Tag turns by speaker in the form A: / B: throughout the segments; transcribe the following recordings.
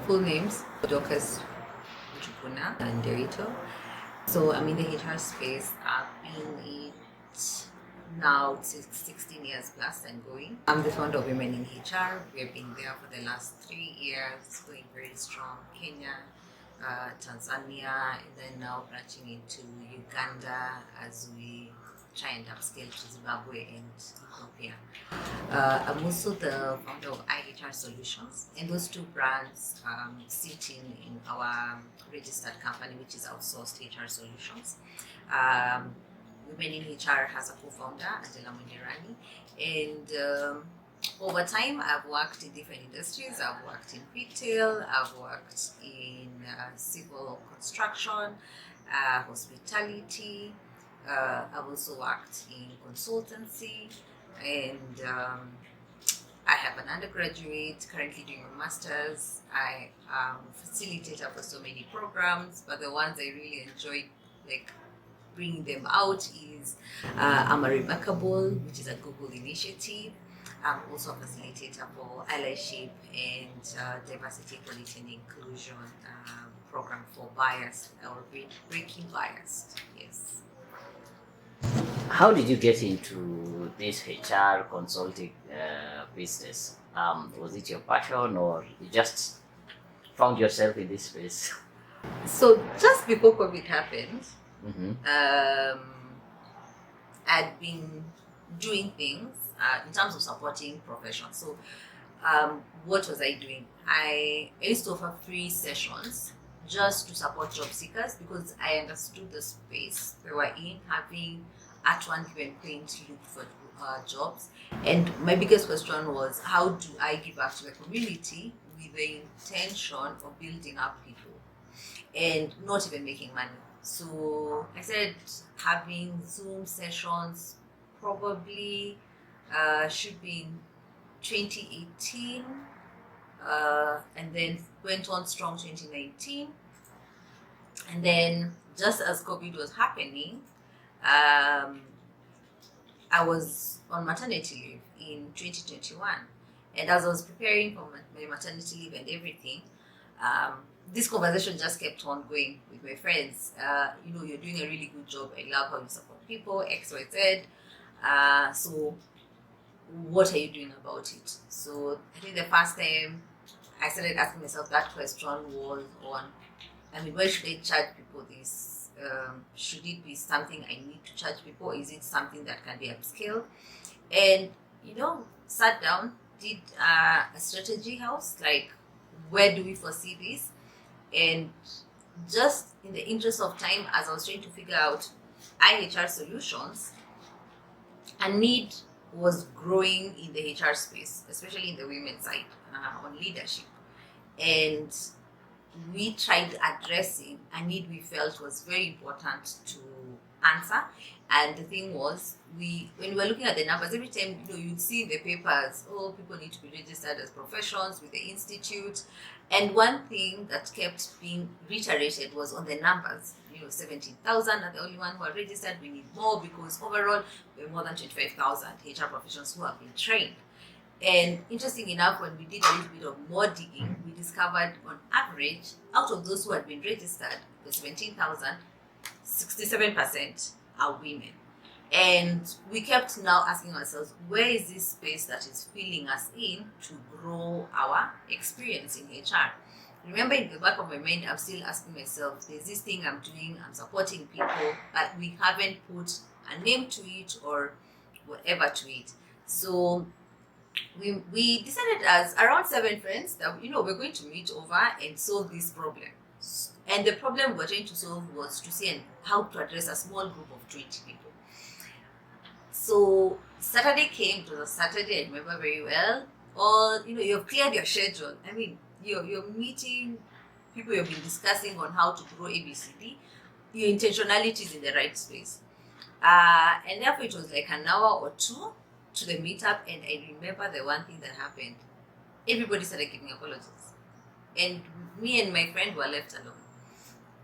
A: Full names: Dorcas, Njuguna, and Derito. So I'm in the HR space. I've been in it now 16 years plus and going. I'm the founder of Women in HR. We've been there for the last 3 years, going very strong. Kenya, Tanzania, and then now branching into Uganda as we try and upscale to Zimbabwe and Ethiopia. I'm also the founder of IHR Solutions, and those two brands sit in our registered company, which is Outsourced HR Solutions. Women in HR has a co-founder, Angela Munirani, and over time, I've worked in different industries. I've worked in retail, I've worked in civil construction, hospitality. I've also worked in consultancy, and I have an undergraduate currently doing a master's. I am a facilitator for so many programs, but the ones I really enjoy, like bringing them out, is I'm a Remarkable, which is a Google initiative. I'm also a facilitator for allyship and diversity, equality, and inclusion program for bias or breaking bias. Yes.
B: How did you get into this HR consulting business? Was it your passion or you just found yourself in this space?
A: So just before COVID happened,
B: Mm-hmm.
A: I'd been doing things in terms of supporting professions. So what was I doing? I used to offer free sessions just to support job seekers because I understood the space they were in, having at one given point look for jobs. And my biggest question was, how do I give back to the community with the intention of building up people and not even making money? So I started having Zoom sessions, probably should be in 2018, and then went on strong 2019. And then just as COVID was happening, I was on maternity leave in 2021. And as I was preparing for my maternity leave and everything, this conversation just kept on going with my friends. You're doing a really good job. I love how you support people, X, Y, Z. So what are you doing about it? So I think the first time I started asking myself that question was on, why should I charge people this? Should it be something I need to charge people? Is it something that can be upscaled? And, sat down, did a strategy house, like, where do we foresee this? And just in the interest of time, as I was trying to figure out IHR solutions, a need was growing in the HR space, especially in the women's side on leadership. And we tried addressing a need we felt was very important to answer. And the thing was, when we were looking at the numbers, every time you'd see in the papers, people need to be registered as professions with the institute. And one thing that kept being reiterated was on the numbers. 17,000 are the only one who are registered. We need more because overall we're more than 25,000 HR professionals who have been trained. And interesting enough, when we did a little bit of more digging, we discovered on average, out of those who had been registered, the 17,000, 67% are women. And we kept now asking ourselves, where is this space that is filling us in to grow our experience in HR? Remember, in the back of my mind, I'm still asking myself, there's this thing I'm doing, I'm supporting people, but we haven't put a name to it or whatever to it. So we decided as around 7 friends that we're going to meet over and solve this problem. And the problem we're trying to solve was to see how to address a small group of 20 people. So Saturday came. It was a Saturday, I remember very well. You've cleared your schedule. You're meeting people you've been discussing on how to grow ABCD. Your intentionality is in the right space. And therefore it was like an hour or two to the meetup, and I remember the one thing that happened. Everybody started giving apologies. And me and my friend were left alone.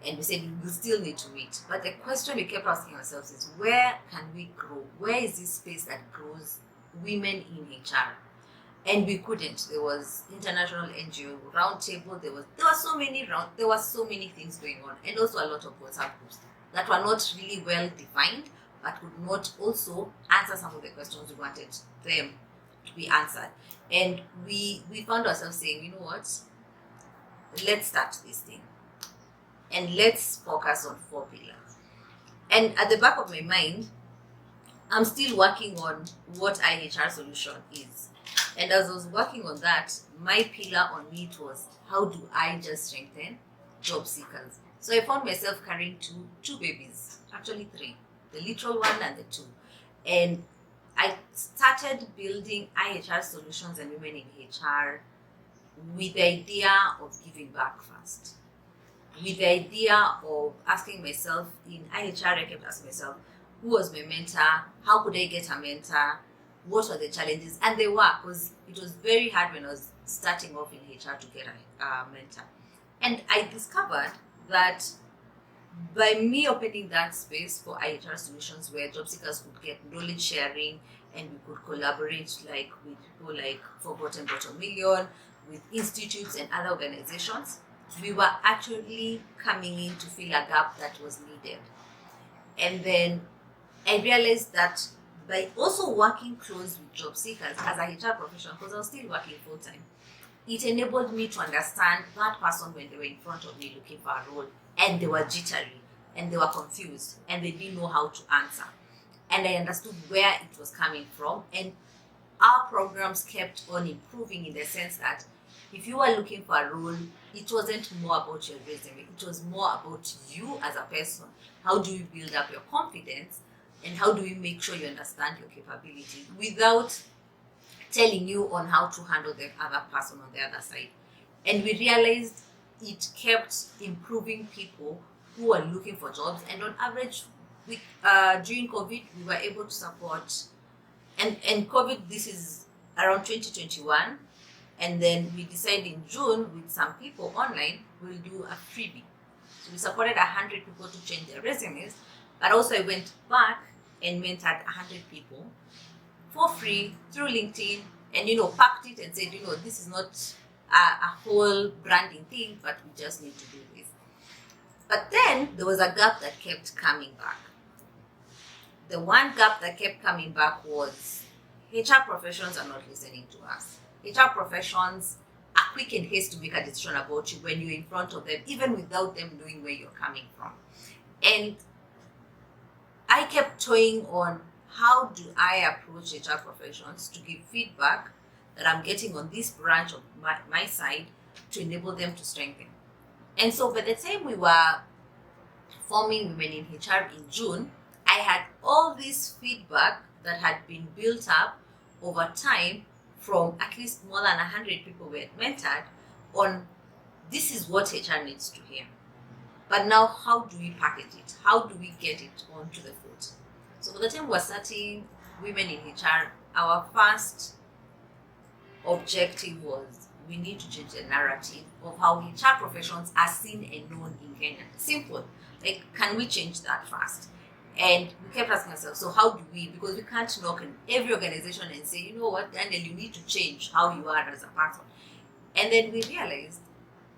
A: And we said, we still need to meet. But the question we kept asking ourselves is, where can we grow? Where is this space that grows women in HR? and we couldn't. There was international NGO roundtable. There were so many things going on, and also a lot of WhatsApp groups that were not really well defined, but could not also answer some of the questions we wanted them to be answered. And we found ourselves saying, you know what, let's start this thing and let's focus on 4 pillars. And at the back of my mind, I'm still working on what IHR solution is. And as I was working on that, my pillar on it was, how do I just strengthen job seekers? So I found myself carrying two babies, actually 3, the literal one and the 2. And I started building IHR solutions and women in HR with the idea of giving back first. With the idea of asking myself, in IHR, I kept asking myself, who was my mentor? How could I get a mentor? What were the challenges? And they were, because it was very hard when I was starting off in HR to get a mentor. And I discovered that by me opening that space for IHR solutions where job seekers could get knowledge sharing and we could collaborate like with people like Forgotten Bottom Million, with institutes and other organizations, we were actually coming in to fill a gap that was needed. And then I realized that by also working close with job seekers as a HR professional, because I was still working full time, it enabled me to understand that person when they were in front of me looking for a role and they were jittery and they were confused and they didn't know how to answer. And I understood where it was coming from, and our programs kept on improving in the sense that if you were looking for a role, it wasn't more about your resume, it was more about you as a person. How do you build up your confidence, and how do we make sure you understand your capability without telling you on how to handle the other person on the other side. And we realized it kept improving people who are looking for jobs. And on average, during COVID, we were able to support, and COVID, this is around 2021, and then we decided in June with some people online, we'll do a freebie. So we supported 100 people to change their resumes, but also I went back and mentored 100 people for free through LinkedIn, and packed it and said, this is not a whole branding thing, but we just need to do this. But then there was a gap that kept coming back. The one gap that kept coming back was HR professions are not listening to us. HR professions are quick and haste to make a decision about you when you're in front of them, even without them knowing where you're coming from. And I kept toying on, how do I approach HR professions to give feedback that I'm getting on this branch of my side to enable them to strengthen. And so by the time we were forming Women in HR in June, I had all this feedback that had been built up over time from at least more than 100 people we had mentored on, this is what HR needs to hear. But now, how do we package it? How do we get it onto the foot? So by the time we're starting Women in HR, our first objective was, we need to change the narrative of how HR professions are seen and known in Kenya. Simple. Like, can we change that first? And we kept asking ourselves, so how do we? Because we can't knock on every organization and say, you know what, Daniel, you need to change how you are as a person. And then we realized,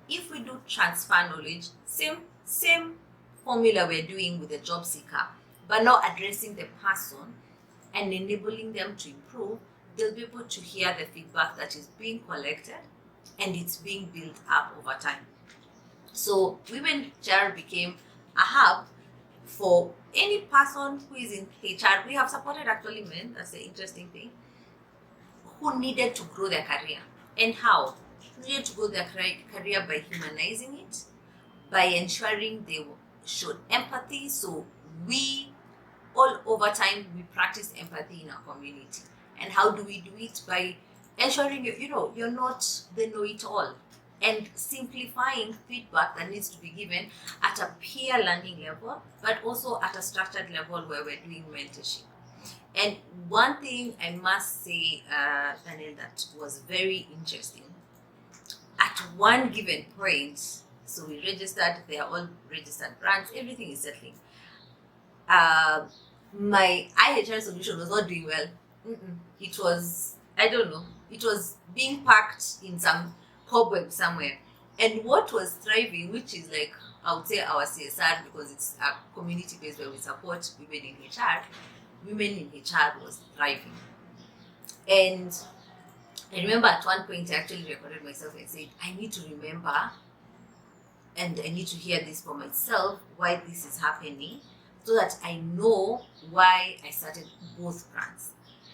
A: if we do transfer knowledge, same formula we're doing with the job seeker, but now addressing the person and enabling them to improve, they'll be able to hear the feedback that is being collected and it's being built up over time. So Women HR became a hub for any person who is in HR. We have supported actually men, that's the interesting thing, who needed to grow their career. And how? Needed to grow their career by humanizing it, by ensuring they showed empathy. So we, all over time, we practice empathy in our community. And how do we do it? By ensuring you're not the know-it-all, and simplifying feedback that needs to be given at a peer learning level, but also at a structured level where we're doing mentorship. And one thing I must say, Daniel, that was very interesting, at one given point, so we registered, they are all registered brands, everything is settling. My IHR solution was not doing well. It was I don't know, it was being packed in some cobweb somewhere. And what was thriving, which is like, I would say our CSR, because it's a community based where we support women in HR, women in HR was thriving. And I remember at one point I actually recorded myself and said, I need to remember and I need to hear this for myself, why this is happening, so that I know why I started both brands.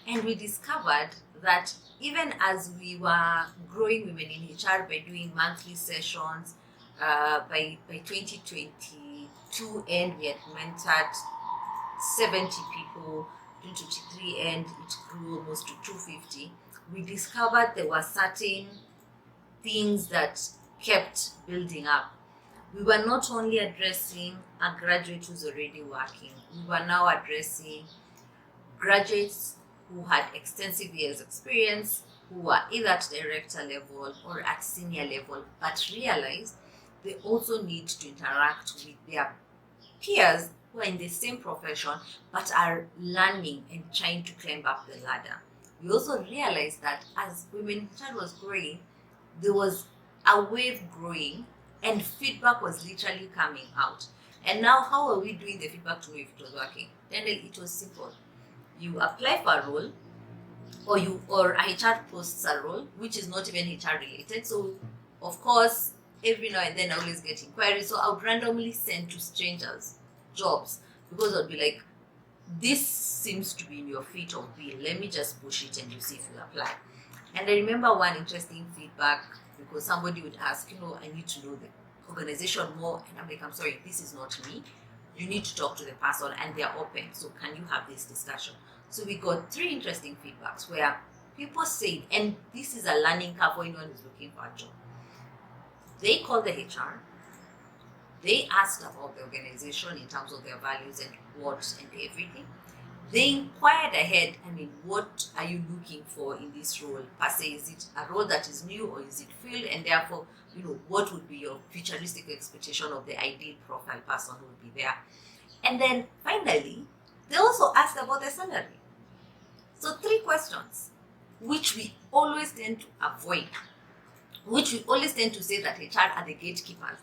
A: And we discovered that even as we were growing women in HR by doing monthly sessions, by 2022 end, we had mentored 70 people, 2023 end, it grew almost to 250. We discovered there were certain things that kept building up. We were not only addressing a graduate who's already working, we were now addressing graduates who had extensive years experience, who were either at director level or at senior level, but realized they also need to interact with their peers who are in the same profession but are learning and trying to climb up the ladder. We also realized that as women child was growing, there was a wave growing and feedback was literally coming out. And now, how are we doing the feedback to know if it was working? Then it was simple. You apply for a role, or HR posts a role which is not even HR related. So, of course, every now and then I always get inquiries. So I would randomly send to strangers jobs because I'd be like, this seems to be in your fit of bill. Let me just push it and you see if you apply. And I remember one interesting feedback because somebody would ask, I need to know the organization more. And I'm like, I'm sorry, this is not me. You need to talk to the person and they're open. So can you have this discussion? So we got 3 interesting feedbacks where people said, and this is a learning curve for anyone who's looking for a job. They called the HR. They asked about the organization in terms of their values and what and everything. They inquired ahead, what are you looking for in this role? Per se, is it a role that is new or is it filled? And therefore, what would be your futuristic expectation of the ideal profile person who would be there? And then finally, they also asked about the salary. So 3 questions, which we always tend to avoid, which we always tend to say that HR are the gatekeepers,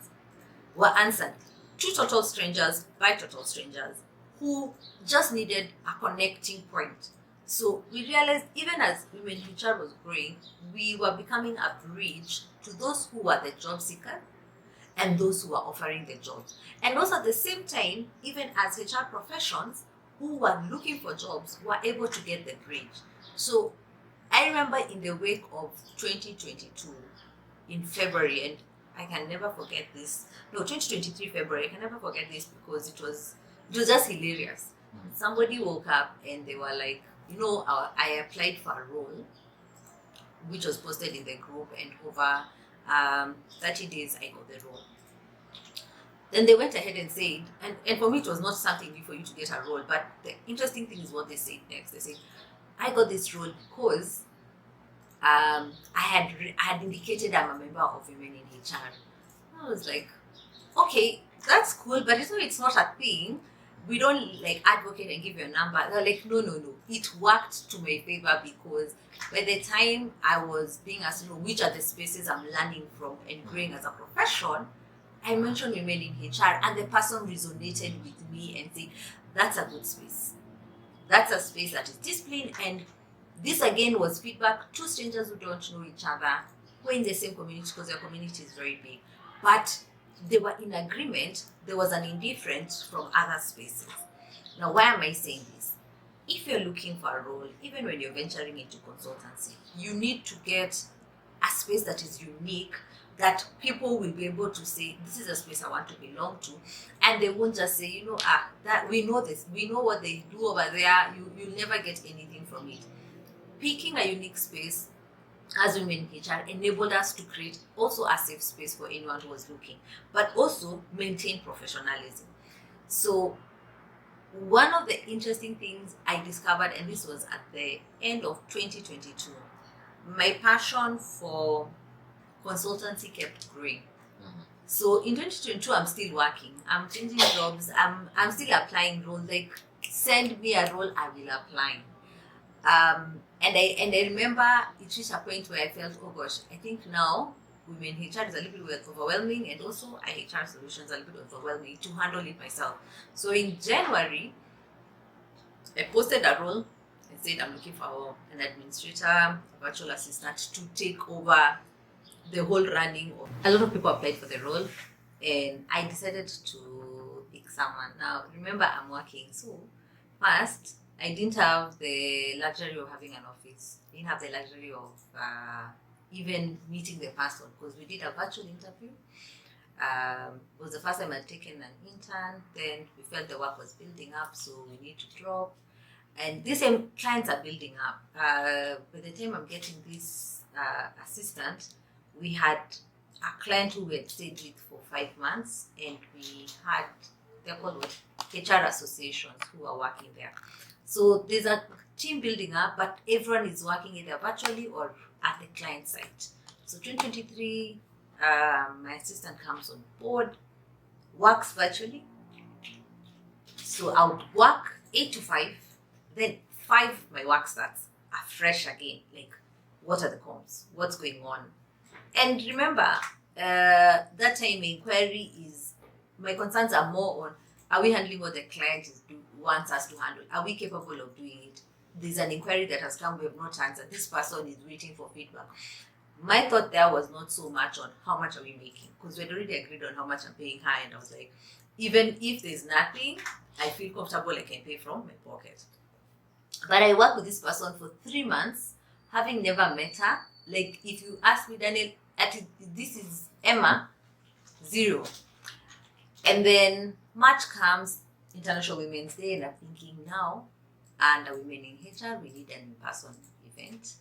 A: were answered. 2 total strangers by total strangers who just needed a connecting point. So we realized even as women HR was growing, we were becoming a bridge to those who were the job seekers and those who were offering the jobs. And also at the same time, even as HR professions who were looking for jobs were able to get the bridge. So I remember in the wake of 2022 in February, and I can never forget this. No, 2023 February, I can never forget this because it was just hilarious. Somebody woke up and they were like, I applied for a role which was posted in the group, and over 30 days I got the role. Then they went ahead and said, and for me it was not something new for you to get a role, but the interesting thing is what they said next. They said, I got this role because I had indicated I'm a member of Women in HR. I was like, okay, that's cool, but it's not a thing. We don't advocate and give you a number. They're like, no. It worked to my favor because by the time I was being asked, which are the spaces I'm learning from and growing as a profession, I mentioned Women in HR, and the person resonated with me and said, that's a good space. That's a space that is disciplined. And this again was feedback to strangers who don't know each other, who are in the same community because their community is very big. But they were in agreement. There was an indifference from other spaces. Now, why am I saying this? If you're looking for a role, even when you're venturing into consultancy, you need to get a space that is unique, that people will be able to say, this is a space I want to belong to. And they won't just say, that we know this, we know what they do over there, you'll never get anything from it. Picking a unique space as Women in HR enabled us to create also a safe space for anyone who was looking, but also maintain professionalism. So one of the interesting things I discovered, and this was at the end of 2022, my passion for consultancy kept growing. So in 2022, I'm still working. I'm changing jobs. I'm still applying roles. Like, send me a role, I will apply. And I remember it reached a point where I felt, oh gosh, I think now women HR is a little bit overwhelming, and also HR solutions are a little bit overwhelming to handle it myself. So in January, I posted a role and said I'm looking for an administrator, a virtual assistant to take over the whole running of. A lot of people applied for the role, and I decided to pick someone. Now remember, I'm working, so first I didn't have the luxury of having an office. I didn't have the luxury of even meeting the person, because we did a virtual interview. It was the first time I'd taken an intern. Then we felt the work was building up, so we need to drop. And these same clients are building up. By the time I'm getting this assistant, we had a client who we had stayed with for 5 months, and we had, they're called HR associations who are working there. So there's a team building up, but everyone is working either virtually or at the client site. So 2023, my assistant comes on board, works virtually. So I would work 8 to 5, then 5 my work starts afresh again. Like, what are the comms? What's going on? And remember, that time inquiry is, my concerns are more on, are we handling what the client wants us to handle? Are we capable of doing it? There's an inquiry that has come, we have not answered. This person is waiting for feedback. My thought there was not so much on how much are we making, because we had already agreed on how much I'm paying her, and I was like, even if there's nothing, I feel comfortable I can pay from my pocket. But I worked with this person for 3 months, having never met her. Like, if you ask me, Daniel, this is Emma, 0. And then March comes, International Women's Day, and I'm thinking now, and women in HR, we need an in-person event.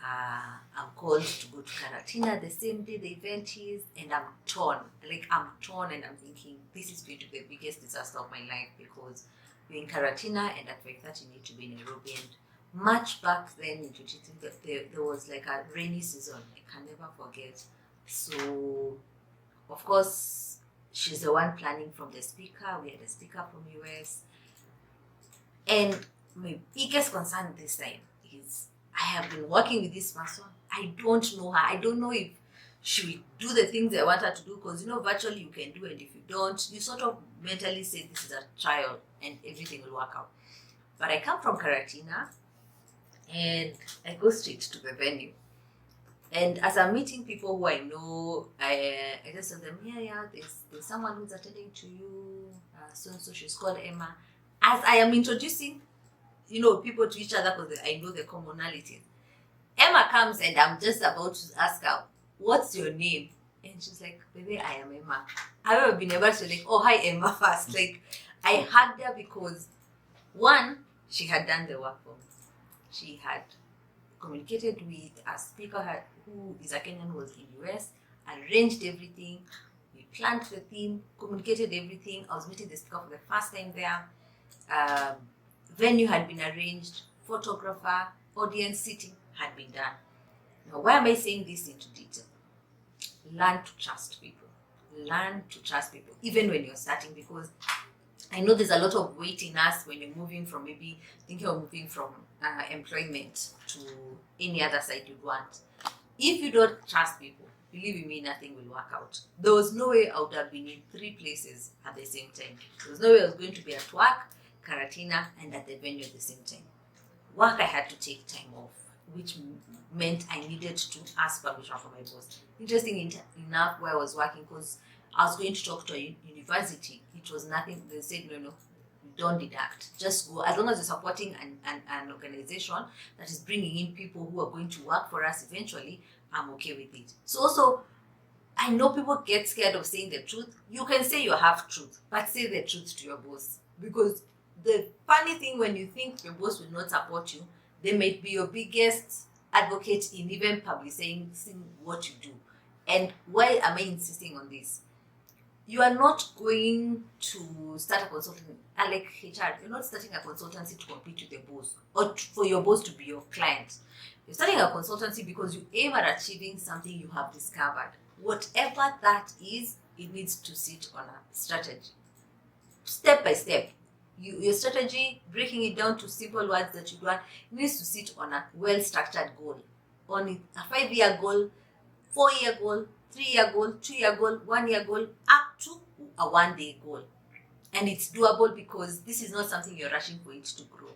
A: I'm called to go to Karatina the same day the event is, and I'm torn. And I'm thinking, this is going to be the biggest disaster of my life, because we're in Karatina, and at 5:30 you need to be in Nairobi. And much back then in 2023, there was like a rainy season. I can never forget. So, of course, she's the one planning from the speaker. We had a speaker from US. And my biggest concern this time is, I have been working with this person. I don't know her. I don't know if she will do the things I want her to do, because virtually you can do it. If you don't, you sort of mentally say this is a trial and everything will work out. But I come from Karatina and I go straight to the venue. And as I'm meeting people who I know, I just tell them, there's someone who's attending to you, so she's called Emma. As I am introducing, people to each other, because I know the commonalities. Emma comes and I'm just about to ask her, what's your name? And she's like, baby, I am Emma. I've never been able to oh, hi Emma first. Like, I hugged her because, one, she had done the work for me. She had communicated with a speaker who is a Kenyan who was in US, arranged everything, we planned the theme, communicated everything. I was meeting the speaker for the first time there. Venue had been arranged, photographer, audience seating had been done. Now, why am I saying this into detail? Learn to trust people. Learn to trust people, even when you're starting, because I know there's a lot of weight in us when you're moving from, maybe thinking of moving from employment to any other side you'd want. If you don't trust people, believe me, nothing will work out. There was no way I would have been in 3 places at the same time. There was no way I was going to be at work, Karatina, and at the venue at the same time. Work, I had to take time off, which meant I needed to ask permission from my boss. Interesting enough, where I was working, because I was going to talk to a university. It was nothing. They said, no, don't deduct. Just go. As long as you're supporting an organization that is bringing in people who are going to work for us eventually, I'm okay with it. So also, I know people get scared of saying the truth. You can say you have truth, but say the truth to your boss. Because the funny thing, when you think your boss will not support you, they might be your biggest advocate in even publicizing what you do. And why am I insisting on this? You are not going to start a consultancy, like HR, you're not starting a consultancy to compete with the boss or for your boss to be your client. You're starting a consultancy because you aim at achieving something you have discovered. Whatever that is, it needs to sit on a strategy. Step by step. Your strategy, breaking it down to simple words that you want, needs to sit on a well-structured goal. On a 5-year goal, 4-year goal, 3-year goal, 2-year goal, 1-year goal, up to a 1-day goal. And it's doable because this is not something you're rushing for it to grow.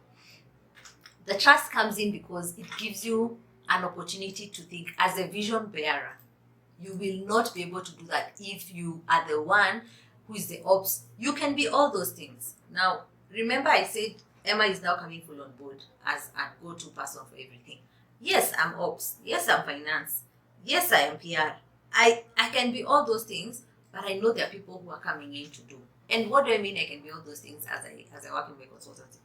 A: The trust comes in because it gives you an opportunity to think as a vision bearer. You will not be able to do that if you are the one who is the ops. You can be all those things. Now, remember I said Emma is now coming full on board as a go-to person for everything. Yes, I'm ops. Yes, I'm finance. Yes, I am PR. I can be all those things, but I know there are people who are coming in to do. And what do I mean I can be all those things as I work in my consultancy?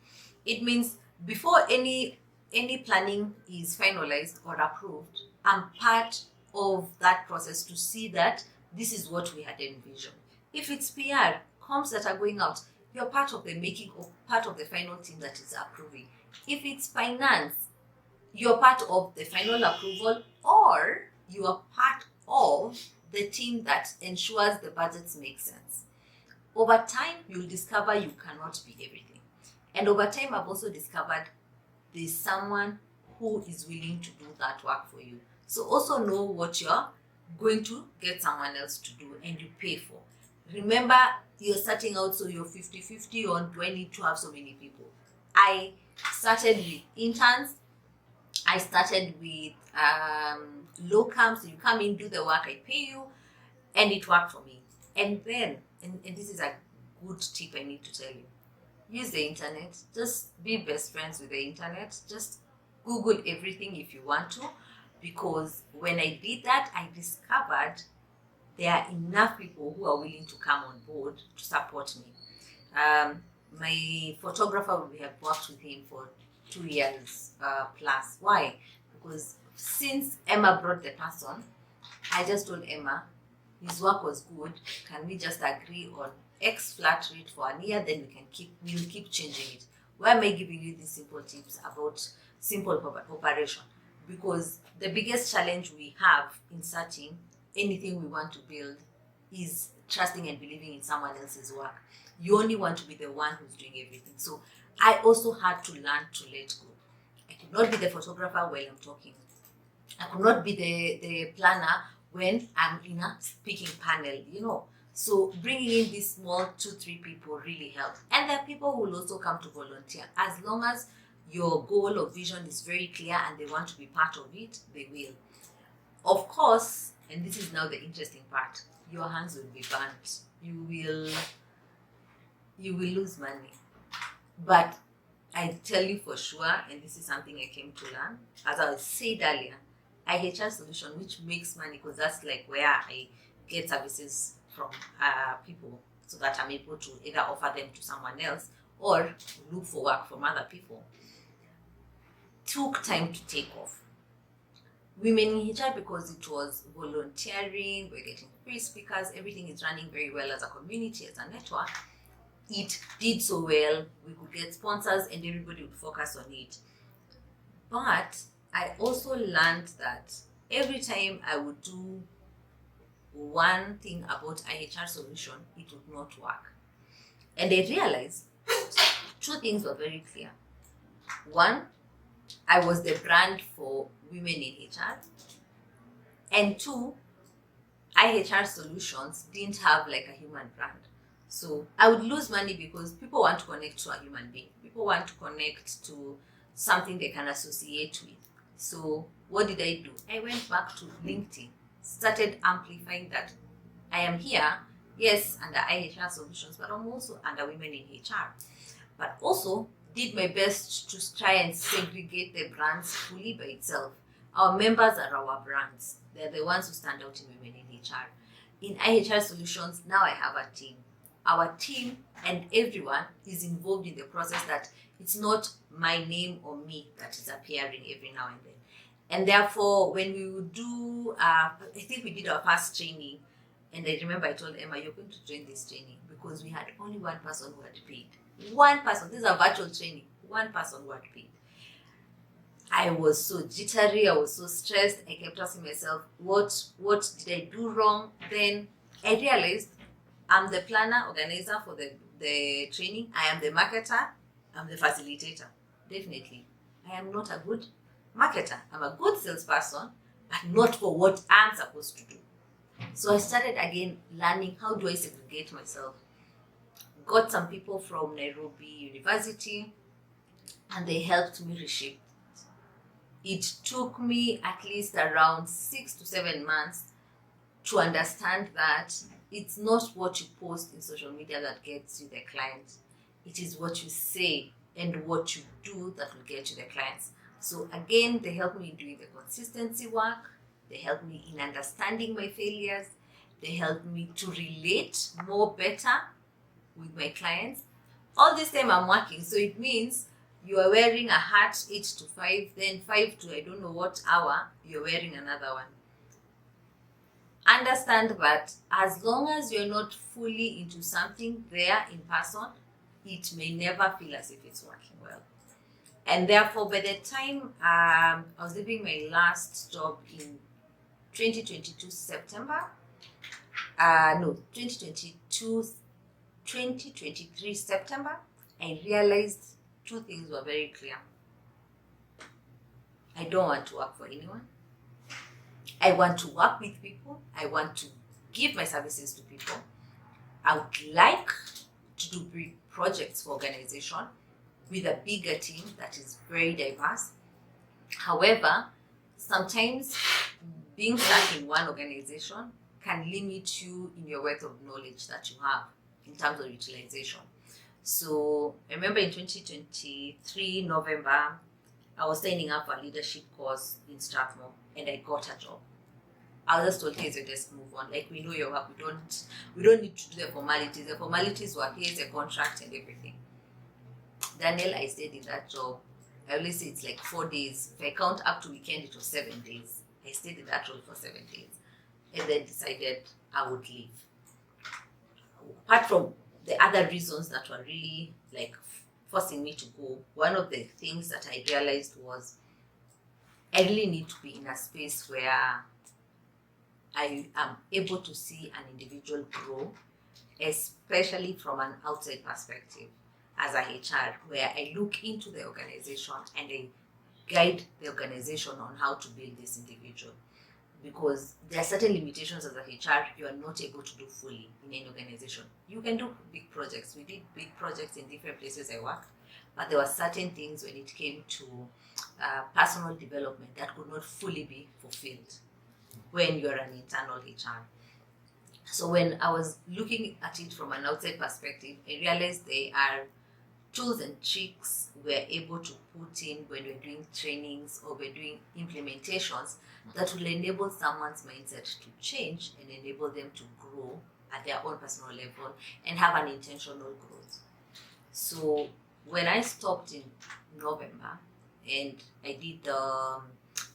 A: It means before any planning is finalized or approved, I'm part of that process to see that this is what we had envisioned. If it's PR, comms that are going out, you're part of the making or part of the final team that is approving. If it's finance, you're part of the final approval, or you are part of the team that ensures the budgets make sense. Over time, you'll discover you cannot be everything. And over time, I've also discovered there's someone who is willing to do that work for you. So also know what you're going to get someone else to do and you pay for. Remember, you're starting out, so you're 50-50 on 20 to have so many people. I started with interns. I started with locums. So you come in, do the work, I pay you, and it worked for me. And then, and this is a good tip I need to tell you, use the internet. Just be best friends with the internet. Just Google everything if you want to, because when I did that, I discovered there are enough people who are willing to come on board to support me. My photographer, we have worked with him for 2 years plus. Why? Because since Emma brought the person, I just told Emma, his work was good. Can we just agree on X flat rate for a year? Then we'll keep changing it. Why am I giving you these simple tips about simple operation? Because the biggest challenge we have in starting anything we want to build is trusting and believing in someone else's work. You only want to be the one who's doing everything. So I also had to learn to let go. I could not be the photographer while I'm talking. I could not be the planner when I'm in a speaking panel, So bringing in these small 2-3 people really helps. And there are people who will also come to volunteer. As long as your goal or vision is very clear and they want to be part of it, they will. Of course, and this is now the interesting part, your hands will be burnt. You will lose money. But I tell you for sure, and this is something I came to learn, as I said earlier, IHR solution, which makes money, because that's like where I get services from people, so that I'm able to either offer them to someone else or look for work from other people, took time to take off. Women in HR, because it was volunteering, we're getting free speakers, everything is running very well as a community, as a network. It did so well, we could get sponsors and everybody would focus on it. But I also learned that every time I would do one thing about IHR solution, it would not work. And I realized 2 things were very clear. One, I was the brand for women in HR. And 2, IHR solutions didn't have like a human brand. So I would lose money because people want to connect to a human being. People want to connect to something they can associate with. So what did I do? I went back to LinkedIn, started amplifying that I am here, yes, under IHR solutions, but I'm also under women in HR. But also did my best to try and segregate the brands fully by itself. Our members are our brands. They're the ones who stand out in women in HR. In IHR solutions, now I have a team. Our team and everyone is involved in the process, that it's not my name or me that is appearing every now and then. And therefore, when we would do, I think we did our first training, and I remember I told Emma, you're going to join this training, because we had only one person who had paid. One person. This is a virtual training. One person who had paid. I was so jittery. I was so stressed. I kept asking myself, what did I do wrong? Then I realized I'm the planner, organizer for the the training. I am the marketer. I'm the facilitator. Definitely. I am not a good marketer. I'm a good salesperson, but not for what I'm supposed to do. So I started again learning how do I segregate myself. Got some people from Nairobi University, and they helped me reshape. It took me at least around 6 to 7 months to understand that it's not what you post in social media that gets you the clients. It is what you say and what you do that will get you the clients. So again, they helped me doing the consistency work. They helped me in understanding my failures. They helped me to relate more better with my clients. All this time I'm working, so it means you are wearing a hat 8 to 5, then 5 to I don't know what hour, you're wearing another one. Understand that as long as you're not fully into something there in person, it may never feel as if it's working well. And therefore, by the time I was leaving my last job in 2022 September, 2023 September, I realized two things were very clear. I don't want to work for anyone. I want to work with people. I want to give my services to people. I would like to do big projects for organization with a bigger team that is very diverse. However, sometimes being stuck in one organization can limit you in your wealth of knowledge that you have in terms of utilization. So I remember in 2023 November, I was signing up for a leadership course in Strathmore, and I got a job. I was just told, here's your desk, move on. Like, we know your work. We don't need to do the formalities. The formalities were, here's a contract and everything. Daniel, I stayed in that job. I always say it's like 4 days. If I count up to weekend, it was 7 days. I stayed in that role for 7 days, and then decided I would leave. Apart from the other reasons that were really like forcing me to go, one of the things that I realized was I really need to be in a space where I am able to see an individual grow, especially from an outside perspective as a HR, where I look into the organization and I guide the organization on how to build this individual. Because there are certain limitations as a HR you are not able to do fully in any organization. You can do big projects. We did big projects in different places I worked, but there were certain things when it came to personal development that could not fully be fulfilled when you're an internal HR. So when I was looking at it from an outside perspective, I realized there are tools and tricks we're able to put in when we're doing trainings or we're doing implementations that will enable someone's mindset to change and enable them to grow at their own personal level and have an intentional growth. So when I stopped in November and I did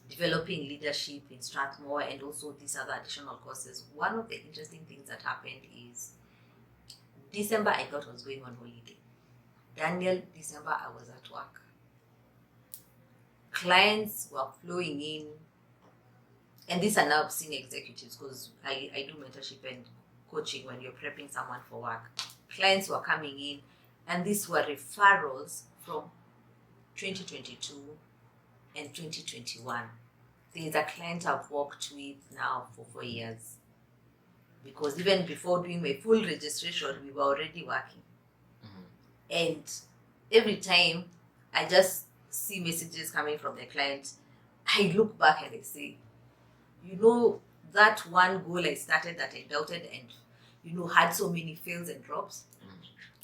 A: developing leadership in Strathmore and also these other additional courses, one of the interesting things that happened is December I thought I was going on holiday. Daniel, December I was at work. Clients were flowing in, and these are now senior executives because I do mentorship and coaching when you're prepping someone for work. Clients were coming in, and these were referrals from 2022 and 2021. There's a client I've worked with now for 4 years, because even before doing my full registration, we were already working. And every time I just see messages coming from the client, I look back and I say, that one goal I started that I doubted and, had so many fails and drops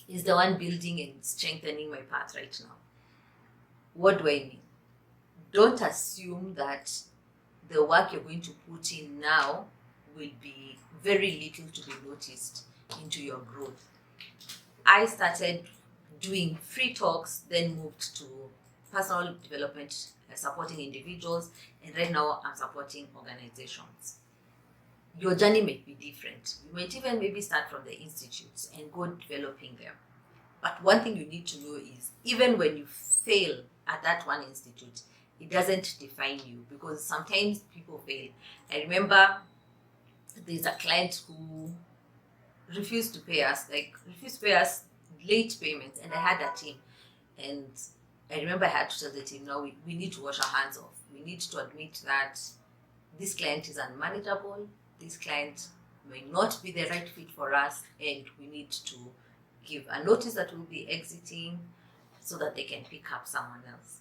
A: is the one building and strengthening my path right now. What do I mean? Don't assume that the work you're going to put in now will be very little to be noticed into your growth. I started doing free talks, then moved to personal development, supporting individuals, and right now I'm supporting organizations. Your journey might be different. You might even maybe start from the institutes and go developing them. But one thing you need to know is even when you fail at that one institute, it doesn't define you, because sometimes people fail. I remember there's a client who refused to pay us late payments, and I had a team. And I remember I had to tell the team, no, we need to wash our hands off. We need to admit that this client is unmanageable. This client may not be the right fit for us, and we need to give a notice that we'll be exiting so that they can pick up someone else.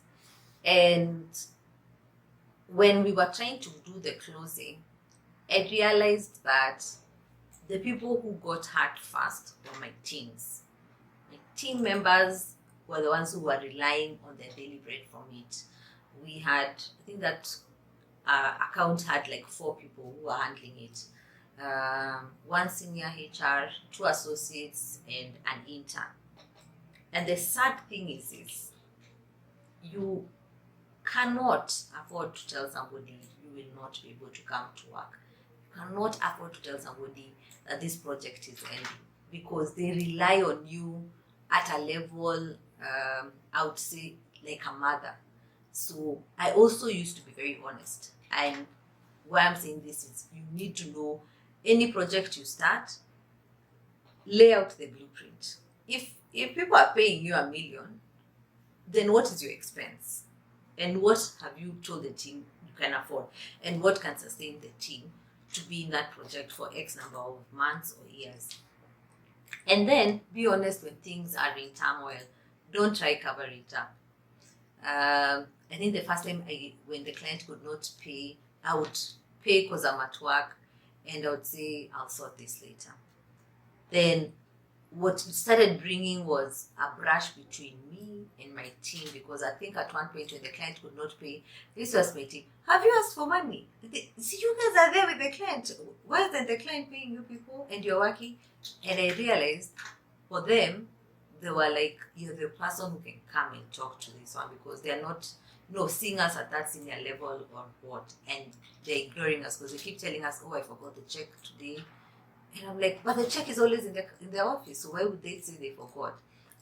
A: And when we were trying to do the closing, I realized that the people who got hurt first were my teams. My team members were the ones who were relying on their daily bread from it. We had, I think that account had like 4 people who were handling it. 1 senior HR, 2 associates, and an intern. And the sad thing is you cannot afford to tell somebody you will not be able to come to work. You cannot afford to tell somebody that this project is ending, because they rely on you at a level, I would say, like a mother. So I also used to be very honest. And why I'm saying this is you need to know any project you start, lay out the blueprint. If people are paying you $1 million, then what is your expense? And what have you told the team you can afford? And what can sustain the team to be in that project for X number of months or years? And then be honest when things are in turmoil. Don't try cover it up. I think the first time when the client could not pay, I would pay because I'm at work, and I would say, I'll sort this later. Then what started bringing was a brush between me and my team, because I think at one point when the client could not pay, this was my team. Have you asked for money? See, you guys are there with the client. Why isn't the client paying you people and you're working? And I realized for them, they were like, you're the person who can come and talk to this one, because they're not, seeing us at that senior level or what. And they're ignoring us because they keep telling us, oh, I forgot the check today. And I'm like, but the check is always in the office, so why would they say they forgot?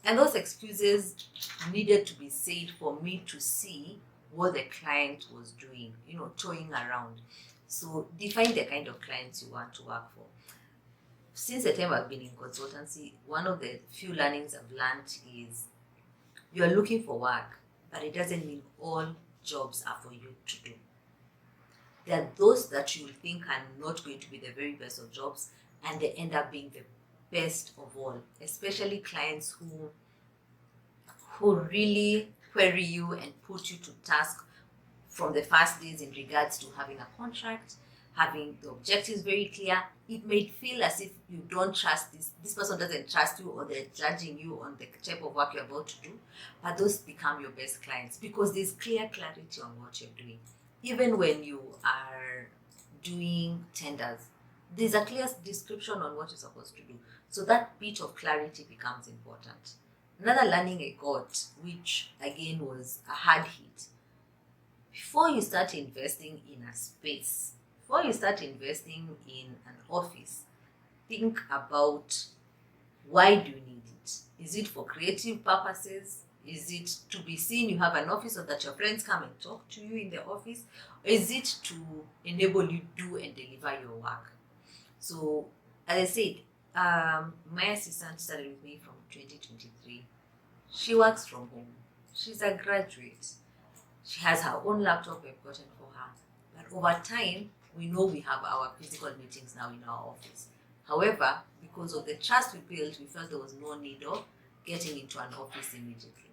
A: And those excuses needed to be said for me to see what the client was doing, toying around. So define the kind of clients you want to work for. Since the time I've been in consultancy, one of the few learnings I've learned is you're looking for work, but it doesn't mean all jobs are for you to do. There are those that you think are not going to be the very best of jobs, and they end up being the best of all, especially clients who really query you and put you to task from the first days in regards to having a contract, having the objectives very clear. It may feel as if you don't trust this person doesn't trust you, or they're judging you on the type of work you're about to do, but those become your best clients because there's clear clarity on what you're doing. Even when you are doing tenders, there's a clear description on what you're supposed to do. So that bit of clarity becomes important. Another learning I got, which again was a hard hit, before you start investing in a space, before you start investing in an office, think about, why do you need it? Is it for creative purposes? Is it to be seen you have an office so that your friends come and talk to you in the office? Or is it to enable you to do and deliver your work? So, as I said, my assistant started with me from 2023. She works from home. She's a graduate. She has her own laptop we've gotten for her. But over time, we know we have our physical meetings now in our office. However, because of the trust we built, we felt there was no need of getting into an office immediately.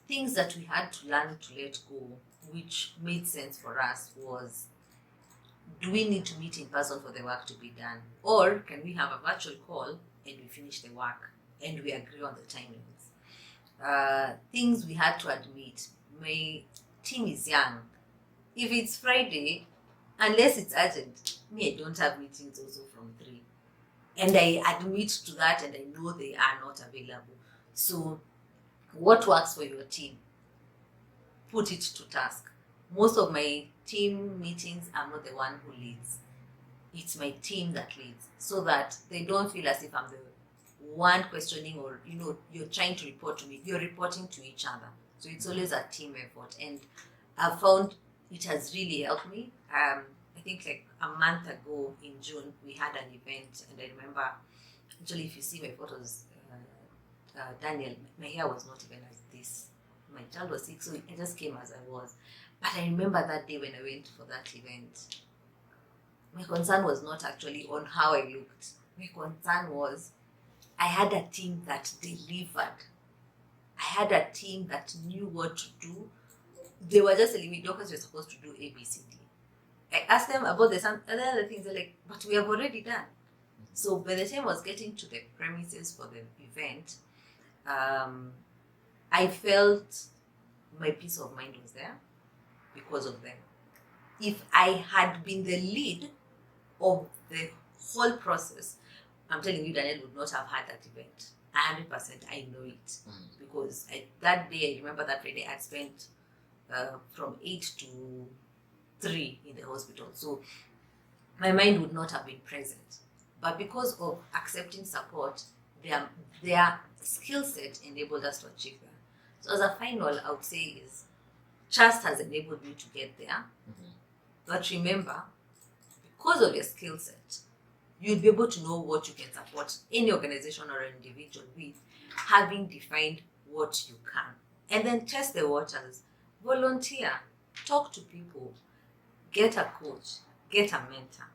A: Things that we had to learn to let go, which made sense for us, was, do we need to meet in person for the work to be done? Or can we have a virtual call and we finish the work and we agree on the timings? Things we had to admit, my team is young. If it's Friday, unless it's urgent, I don't have meetings also from 3. And I admit to that, and I know they are not available. So what works for your team? Put it to task. Most of my team meetings, I'm not the one who leads. It's my team that leads, so that they don't feel as if I'm the one questioning, or you're trying to report to me. You're reporting to each other. So it's always a team effort, and I've found it has really helped me. I think like a month ago in June, we had an event, and I remember, actually, if you see my photos, Daniel, my hair was not even like this. My child was sick, so I just came as I was. But I remember that day when I went for that event, my concern was not actually on how I looked. My concern was I had a team that delivered. I had a team that knew what to do. They were just telling me, Dorcas, you're supposed to do A, B, C, D. I asked them about some other things. They're like, but we have already done. So by the time I was getting to the premises for the event, I felt my peace of mind was there because of them. If I had been the lead of the whole process, I'm telling you, Daniel would not have had that event. 100%, I know it. Because that day, I remember that Friday, I spent from 8 to 3 in the hospital. So my mind would not have been present. But because of accepting support, their skill set enabled us to achieve that. So as a final, I would say is trust has enabled you to get there. But remember, because of your skill set, you'll be able to know what you can support any organization or an individual with, having defined what you can. And then test the waters, volunteer, talk to people, get a coach, get a mentor,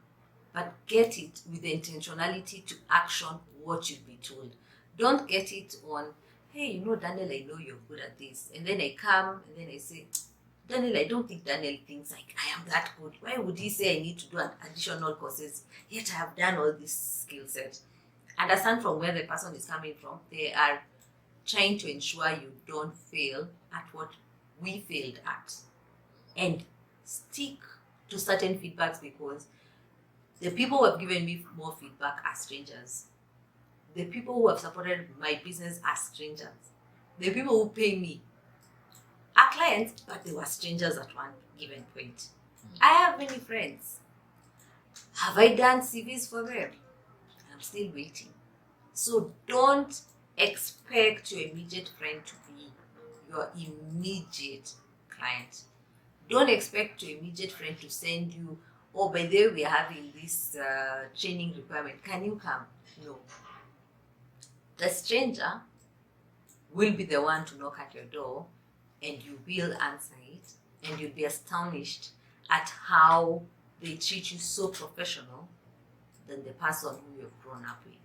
A: but get it with the intentionality to action what you'll be told. Don't get it on, hey, Daniel, I know you're good at this. And then I come and then I say, Daniel, I don't think Daniel thinks like I am that good. Why would he say I need to do an additional courses? Yet I have done all this skill set. Understand from where the person is coming from. They are trying to ensure you don't fail at what we failed at. And stick to certain feedbacks because the people who have given me more feedback are strangers. The people who have supported my business are strangers. The people who pay me are clients, but they were strangers at one given point. I have many friends. Have I done CVs for them? I'm still waiting. So don't expect your immediate friend to be your immediate client. Don't expect your immediate friend to send you, oh, by the way, we are having this training requirement. Can you come? No. The stranger will be the one to knock at your door and you will answer it and you'll be astonished at how they treat you so professional than the person who you've grown up with.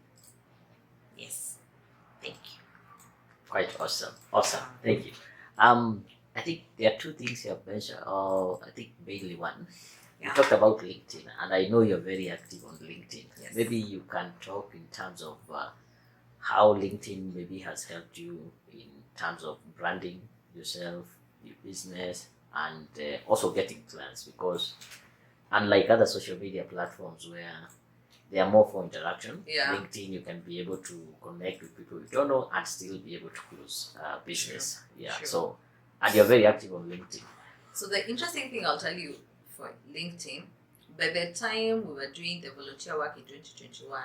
A: Yes. Thank you.
B: Quite awesome. Awesome. Thank you. I think there are two things you have mentioned, or I think mainly one. You talked about LinkedIn, and I know you're very active on LinkedIn.
A: Yes.
B: Maybe you can talk in terms of how LinkedIn maybe has helped you in terms of branding yourself, your business, and also getting clients, because unlike other social media platforms where they are more for interaction, LinkedIn, you can be able to connect with people you don't know and still be able to close business. Sure. So, and you're very active on LinkedIn.
A: So the interesting thing I'll tell you for LinkedIn, by the time we were doing the volunteer work in 2021,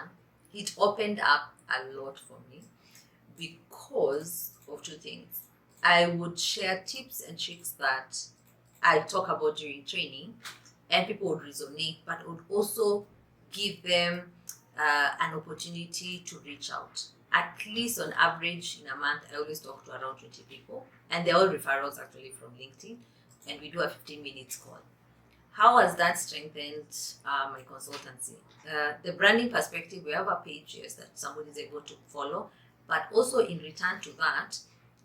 A: it opened up a lot for me because of two things. I would share tips and tricks that I talk about during training and people would resonate, but would also give them an opportunity to reach out. At least on average in a month, I always talk to around 20 people, and they're all referrals actually from LinkedIn, and we do a 15-minute call. How has that strengthened my consultancy? The branding perspective, we have a page, yes, that somebody is able to follow, but also in return to that,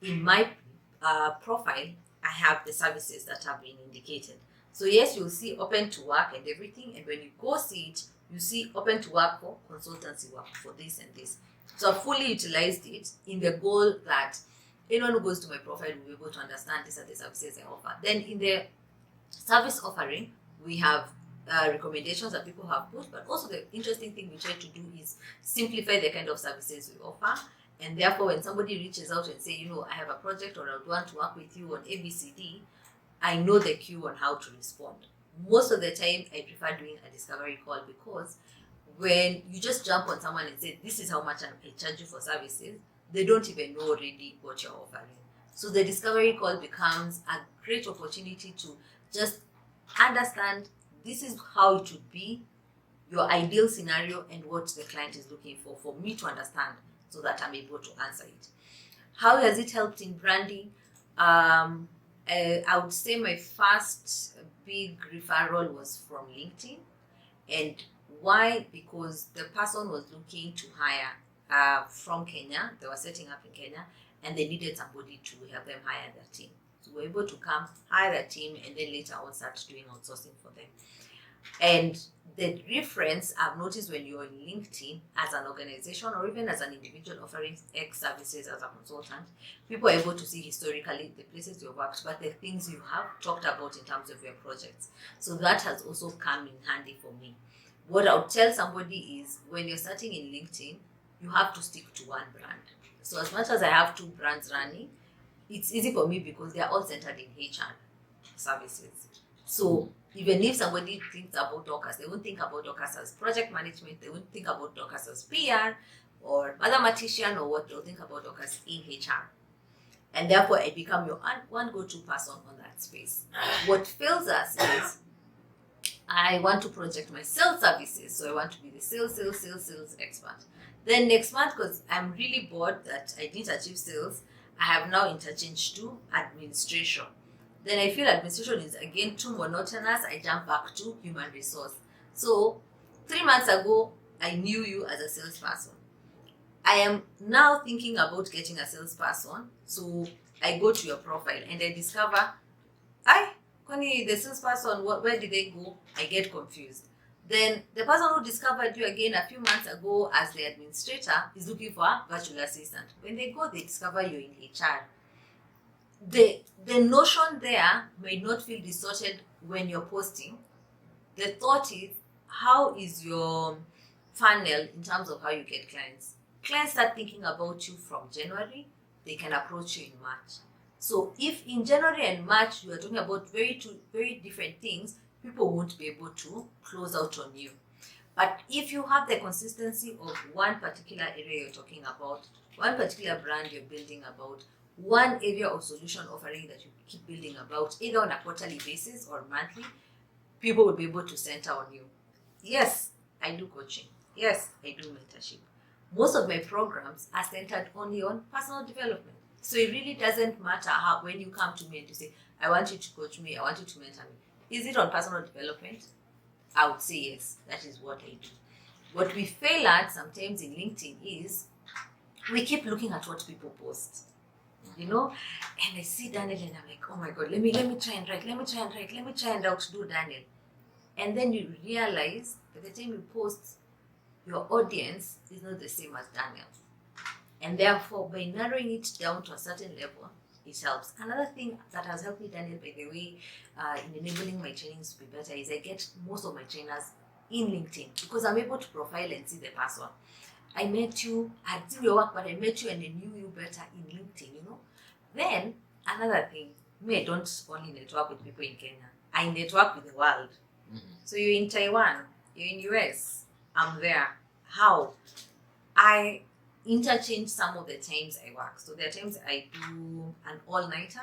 A: in my profile, I have the services that have been indicated. So yes, you'll see open to work and everything, and when you go see it, you see open to work for consultancy work for this and this. So I've fully utilized it in the goal that anyone who goes to my profile will be able to understand these are the services I offer. Then in the service offering, we have recommendations that people have put, but also the interesting thing we try to do is simplify the kind of services we offer. And therefore, when somebody reaches out and say, I have a project or I would want to work with you on ABCD, I know the cue on how to respond. Most of the time, I prefer doing a discovery call because when you just jump on someone and say, this is how much I charge you for services, they don't even know already what you're offering. So the discovery call becomes a great opportunity to just understand this is how it should be, your ideal scenario and what the client is looking for me to understand. so that I'm able to answer it. How has it helped in branding? I would say my first big referral was from LinkedIn. And why? Because the person was looking to hire from Kenya. They were setting up in Kenya, and they needed somebody to help them hire their team. So we were able to come, hire their team, and then later on start doing outsourcing for them. And the reference I've noticed when you're in LinkedIn as an organization or even as an individual offering X services as a consultant, people are able to see historically the places you've worked, but the things you have talked about in terms of your projects. So that has also come in handy for me. What I would tell somebody is when you're starting in LinkedIn, you have to stick to one brand. So as much as I have 2 brands running, it's easy for me because they're all centered in HR services. So even if somebody thinks about Dorcas, they won't think about Dorcas as project management, they won't think about Dorcas as PR or mathematician, or what, they'll think about Dorcas in HR. And therefore, I become your one go-to person on that space. What fails us is I want to project my sales services, so I want to be the sales expert. Then next month, because I'm really bored that I didn't achieve sales, I have now interchanged to administration. Then I feel administration is again too monotonous. I jump back to human resource. So 3 months ago, I knew you as a salesperson. I am now thinking about getting a salesperson. So I go to your profile and I discover, Connie, the salesperson, where did they go? I get confused. Then the person who discovered you again a few months ago as the administrator is looking for a virtual assistant. When they go, they discover you in HR. The notion there may not feel distorted when you're posting. The thought is, how is your funnel in terms of how you get clients? Clients start thinking about you from January, they can approach you in March. So if in January and March you are talking about two very different things, people won't be able to close out on you. But if you have the consistency of one particular area you're talking about, one particular brand you're building about, one area of solution offering that you keep building about, either on a quarterly basis or monthly, people will be able to center on you. Yes, I do coaching. Yes, I do mentorship. Most of my programs are centered only on personal development. So it really doesn't matter how, when you come to me and you say, I want you to coach me, I want you to mentor me. Is it on personal development? I would say yes, that is what I do. What we fail at sometimes in LinkedIn is we keep looking at what people post. And I see Daniel and I'm like, oh my God, let me try and write, let me try and outdo Daniel. And then you realize by the time you post, your audience is not the same as Daniel. And therefore, by narrowing it down to a certain level, it helps. Another thing that has helped me, Daniel, by the way, in enabling my trainings to be better is I get most of my trainers in LinkedIn because I'm able to profile and see the person. I met you, I had seen your work, but I met you and I knew you better in LinkedIn, Then, another thing, I don't only network with people in Kenya. I network with the world. Mm-hmm. So you're in Taiwan, you're in US, I'm there. How? I interchange some of the times I work. So there are times I do an all-nighter,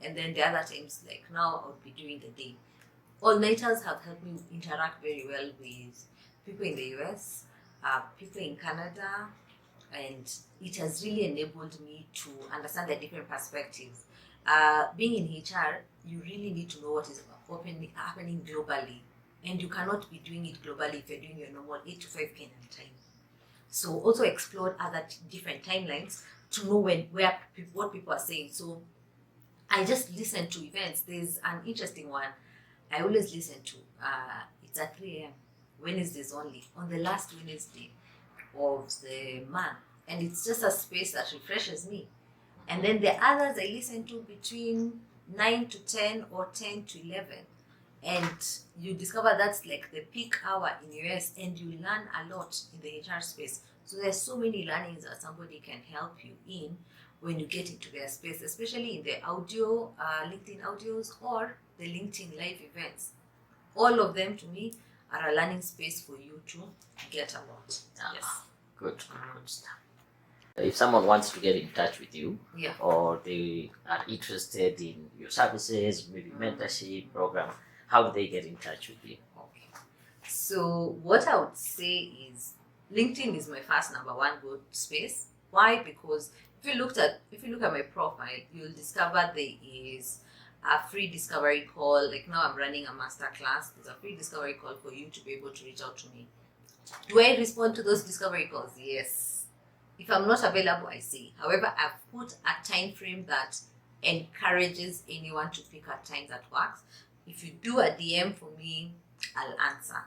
A: and then the other times, like now, I would be doing the day. All-nighters have helped me interact very well with people in the US, people in Canada, and it has really enabled me to understand the different perspectives. Being in HR, you really need to know what is happening globally, and you cannot be doing it globally if you're doing your normal 8 to 5 Kenyan time. So also explore other different timelines to know what people are saying. So I just listen to events. There's an interesting one I always listen to. It's at 3 a.m. Wednesdays only, on the last Wednesday of the month. And it's just a space that refreshes me. And then the others I listen to between 9 to 10 or 10 to 11. And you discover that's like the peak hour in US, and you learn a lot in the HR space. So there's so many learnings that somebody can help you in when you get into their space, especially in the audio, LinkedIn audios or the LinkedIn live events. All of them to me are a learning space for you to get a lot. Yes.
B: Good stuff. If someone wants to get in touch with you, or they are interested in your services, maybe mentorship program, how do they get in touch with you?
A: Okay. So what I would say is LinkedIn is my first number one go space. Why? Because if you look at my profile, you'll discover there is a free discovery call. Like now I'm running a masterclass. There's a free discovery call for you to be able to reach out to me. Do I respond to those discovery calls? Yes. If I'm not available, I say. However, I've put a time frame that encourages anyone to pick a time that works. If you do a DM for me, I'll answer.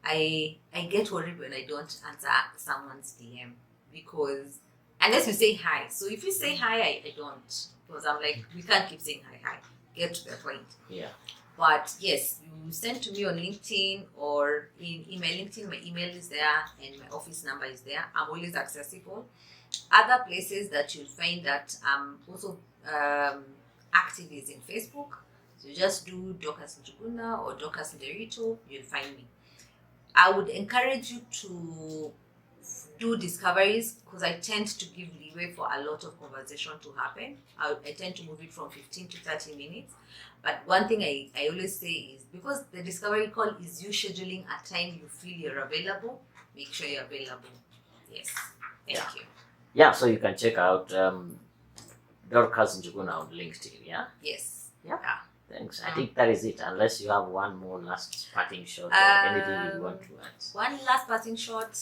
A: I get worried when I don't answer someone's DM, because unless you say hi. So if you say hi, I don't, because I'm like, we can't keep saying hi. Get to the point.
B: Yeah.
A: But yes, you send to me on LinkedIn or in my LinkedIn, my email is there and my office number is there. I'm always accessible. Other places that you'll find that I'm also active is in Facebook. So just do Dorcas Njuguna or Dorcas Nderito, you'll find me. I would encourage you to do discoveries, because I tend to give leeway for a lot of conversation to happen. I tend to move it from 15 to 30 minutes. But one thing I always say is, because the discovery call is you scheduling a time you feel you're available, make sure you're available. Yes. Thank you.
B: Yeah, so you can check out Dorcas Njuguna on LinkedIn, yeah?
A: Yes.
B: Yeah. Thanks. I think that is it, unless you have one more last parting shot or anything you want to add.
A: One last parting shot.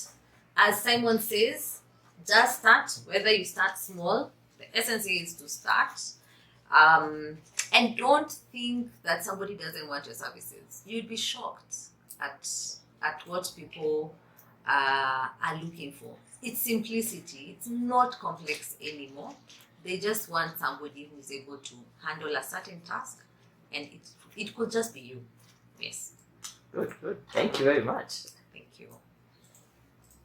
A: As Simon says, just start. Whether you start small, the essence is to start. And don't think that somebody doesn't want your services. You'd be shocked at what people are looking for. It's simplicity. It's not complex anymore. They just want somebody who's able to handle a certain task, and it could just be you. Yes.
B: Good. Thank you very much.
A: Thank you.